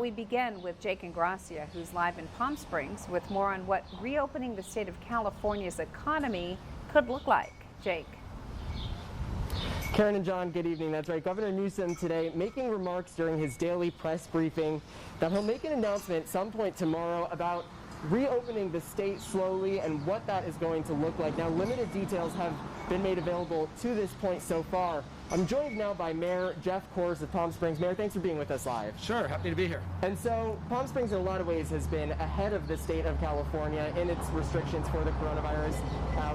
We begin with Jake Ingracia, who's live in Palm Springs with more on what reopening the state of California's economy could look like. Jake. Karen and John, good evening. That's right. Governor Newsom today making remarks during his daily press briefing that he'll make an announcement some point tomorrow about reopening the state slowly and what that is going to look like. Now, limited details have been made available to this point so far. I'm joined now by Mayor Jeff Kors of Palm Springs. Mayor, thanks for being with us live. Sure, happy to be here. And so Palm Springs in a lot of ways has been ahead of the state of California in its restrictions for the coronavirus.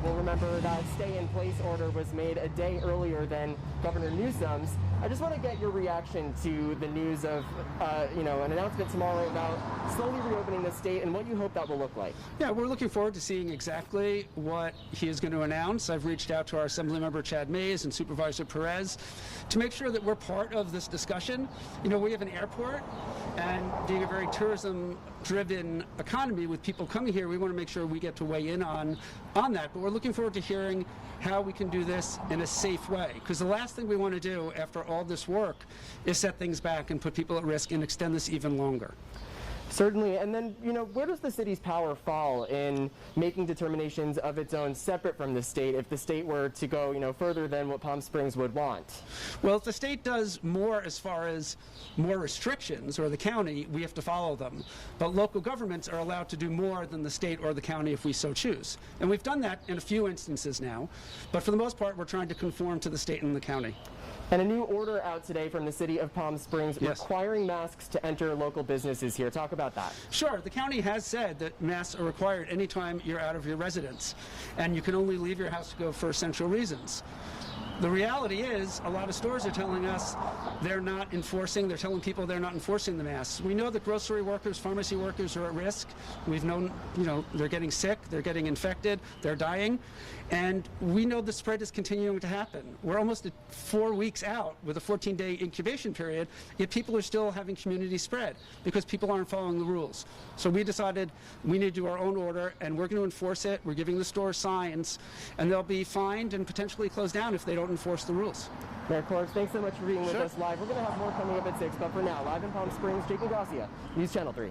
We'll remember that stay-in-place order was made a day earlier than Governor Newsom's. I just want to get your reaction to the news of, an announcement tomorrow about slowly reopening the state and what you hope that will look like. Yeah, we're looking forward to seeing exactly what he is going to announce. I've reached out to our Assemblymember Chad Mayes and Supervisor Perez to make sure that we're part of this discussion. You know, we have an airport, and being a very tourism-driven economy with people coming here, we want to make sure we get to weigh in on that. But we're looking forward to hearing how we can do this in a safe way. Because the last thing we want to do after all this work is set things back and put people at risk and extend this even longer. Certainly. And then, where does the city's power fall in making determinations of its own separate from the state if the state were to go, further than what Palm Springs would want? Well, if the state does more as far as more restrictions, or the county, we have to follow them. But local governments are allowed to do more than the state or the county if we so choose. And we've done that in a few instances now. But for the most part, we're trying to conform to the state and the county. And a new order out today from the city of Palm Springs requiring masks to enter local businesses here. Talk about that. Sure. The county has said that masks are required anytime you're out of your residence, and you can only leave your house to go for essential reasons. The reality is, a lot of stores are telling us they're telling people they're not enforcing the masks. We know that grocery workers, pharmacy workers are at risk. We've known, they're getting sick, they're getting infected, they're dying. And we know the spread is continuing to happen. We're almost 4 weeks out with a 14-day incubation period, yet people are still having community spread because people aren't following the rules. So we decided we need to do our own order, and we're going to enforce it. We're giving the stores signs, and they'll be fined and potentially closed down if they don't enforce the rules. Mayor Kors, thanks so much for being with us live. We're going to have more coming up at 6, but for now, live in Palm Springs, Jake Ingracia, News Channel 3.